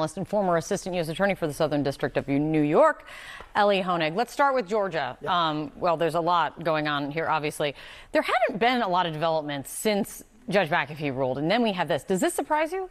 analyst and former assistant U.S. attorney for the Southern District of New York, Elie Honig. Let's start with Georgia. Well, there's a lot going on here, obviously. There haven't been a lot of developments since Judge McAfee ruled, and then we have this. Does this surprise you?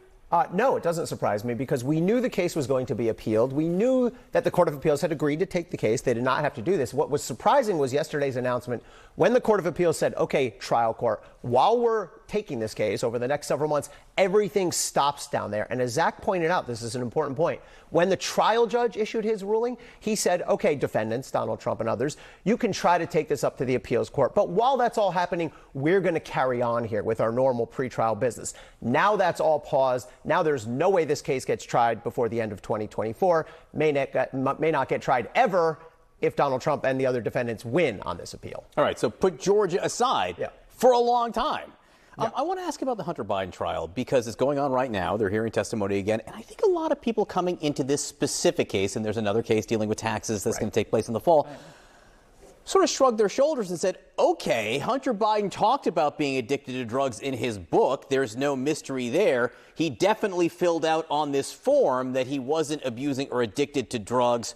No, it doesn't surprise me because we knew the case was going to be appealed. We knew that the Court of Appeals had agreed to take the case. They did not have to do this. What was surprising was yesterday's announcement when the Court of Appeals said, OK, trial court, while we're taking this case over the next several months, everything stops down there. And as Zach pointed out, this is an important point. When the trial judge issued his ruling, he said, OK, defendants, Donald Trump and others, you can try to take this up to the appeals court. But while that's all happening, we're going to carry on here with our normal pretrial business. Now that's all paused. Now there's no way this case gets tried before the end of 2024, may not get tried ever if Donald Trump and the other defendants win on this appeal. All right, so put Georgia aside for a long time. I want to ask about the Hunter Biden trial because it's going on right now. They're hearing testimony again. And I think a lot of people coming into this specific case, and there's another case dealing with taxes that's going to take place in the fall, sort of shrugged their shoulders and said, OK, Hunter Biden talked about being addicted to drugs in his book. There's no mystery there. He definitely filled out on this form that he wasn't abusing or addicted to drugs.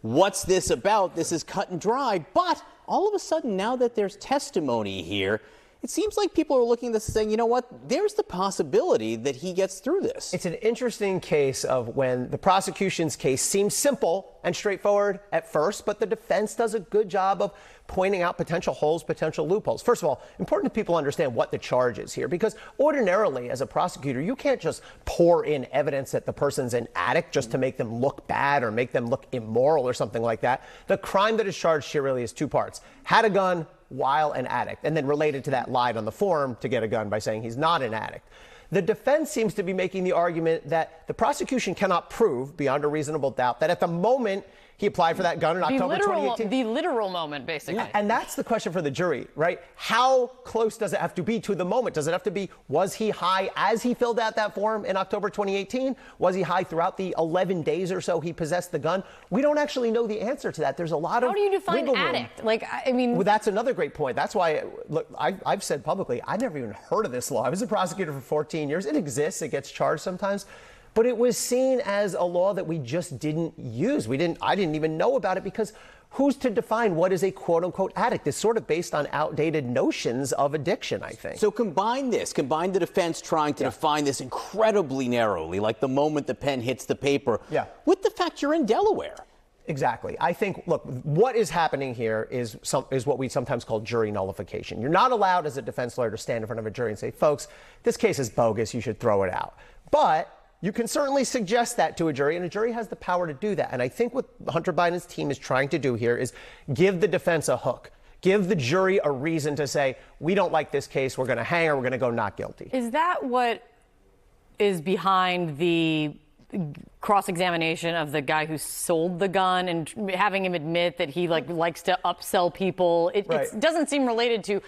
What's this about? This is cut and dry. But all of a sudden, now that there's testimony here, it seems like people are looking at this and saying, you know what, there's the possibility that he gets through this. It's an interesting case of when the prosecution's case seems simple and straightforward at first, but the defense does a good job of pointing out potential holes, potential loopholes. First of all, important that people understand what the charge is here, because ordinarily, as a prosecutor, you can't just pour in evidence that the person's an addict just to make them look bad or make them look immoral or something like that. The crime that is charged here really is two parts. Had a gun while an addict, and then related to that lied on the form to get a gun by saying he's not an addict. The defense seems to be making the argument that the prosecution cannot prove beyond a reasonable doubt that at the moment he applied for that gun in October 2018. The literal moment, basically. Yeah, and that's the question for the jury, right? How close does it have to be to the moment? Does it have to be, was he high as he filled out that form in October 2018? Was he high throughout the 11 days or so he possessed the gun? We don't actually know the answer to that. There's a lot of How do you define addict? Like, I mean... Well, that's another great point. That's why, look, I've said publicly, I've never even heard of this law. I was a prosecutor for 14 years. It exists. It gets charged sometimes. But it was seen as a law that we just didn't use. I didn't even know about it because who's to define what is a quote-unquote addict? It's sort of based on outdated notions of addiction, I think. So combine the defense trying to define this incredibly narrowly, like the moment the pen hits the paper, with the fact you're in Delaware. Exactly. I think, look, what is happening here is what we sometimes call jury nullification. You're not allowed as a defense lawyer to stand in front of a jury and say, folks, this case is bogus, you should throw it out. But you can certainly suggest that to a jury, and a jury has the power to do that. And I think what Hunter Biden's team is trying to do here is give the defense a hook. Give the jury a reason to say, we don't like this case, we're going to hang her, we're going to go not guilty. Is that what is behind the cross-examination of the guy who sold the gun and having him admit that he likes to upsell people? It doesn't seem related to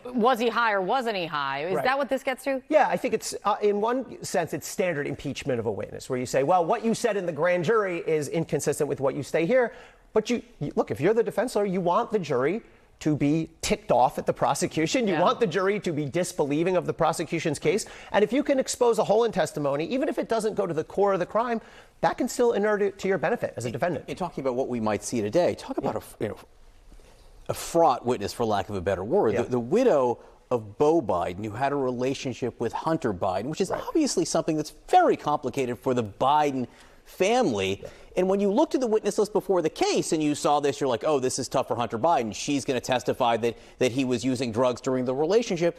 was he high or wasn't he high? Is that what this gets to? Yeah, I think it's in one sense it's standard impeachment of a witness where you say, well, what you said in the grand jury is inconsistent with what you say here. But you look, if you're the defense lawyer, you want the jury to be ticked off at the prosecution. You want the jury to be disbelieving of the prosecution's case. And if you can expose a hole in testimony, even if it doesn't go to the core of the crime, that can still inure it to your benefit as a defendant. In talking about what we might see today, talk about a fraught witness, for lack of a better word. The widow of Beau Biden, who had a relationship with Hunter Biden, which is obviously something that's very complicated for the Biden family. And when you looked at the witness list before the case and you saw this, you're like, oh, this is tough for Hunter Biden. She's going to testify that he was using drugs during the relationship.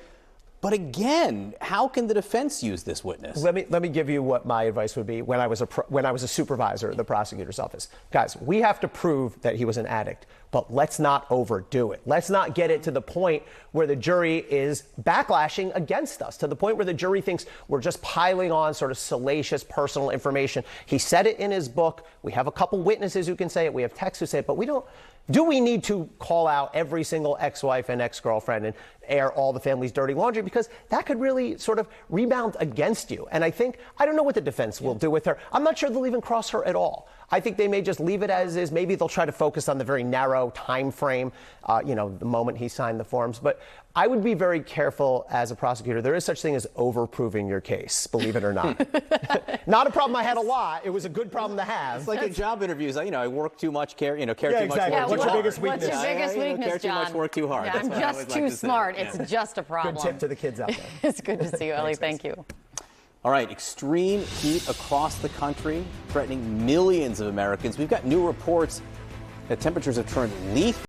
But again, how can the defense use this witness? Let me give you what my advice would be when I was a supervisor at the prosecutor's office. Guys, we have to prove that he was an addict, but let's not overdo it. Let's not get it to the point where the jury is backlashing against us, to the point where the jury thinks we're just piling on sort of salacious personal information. He said it in his book. We have a couple witnesses who can say it. We have texts who say it, but we don't. Do we need to call out every single ex-wife and ex-girlfriend and air all the family's dirty laundry? Because that could really sort of rebound against you. And I don't know what the defense will do with her. I'm not sure they'll even cross her at all. I think they may just leave it as is. Maybe they'll try to focus on the very narrow narrow time frame, the moment he signed the forms. But I would be very careful as a prosecutor. There is such thing as overproving your case, believe it or not. Not a problem I had a lot. It was a good problem to have. It's like in job interviews. I work too much, care too exactly. much. Yeah, what's your biggest weakness? What's your biggest weakness, care John? too much, work too hard. Yeah, I'm just too smart. It's just a problem. Good tip to the kids out there. It's good to see you, Ellie. Thank you. All right, extreme heat across the country, threatening millions of Americans. We've got new reports that temperatures have turned lethal.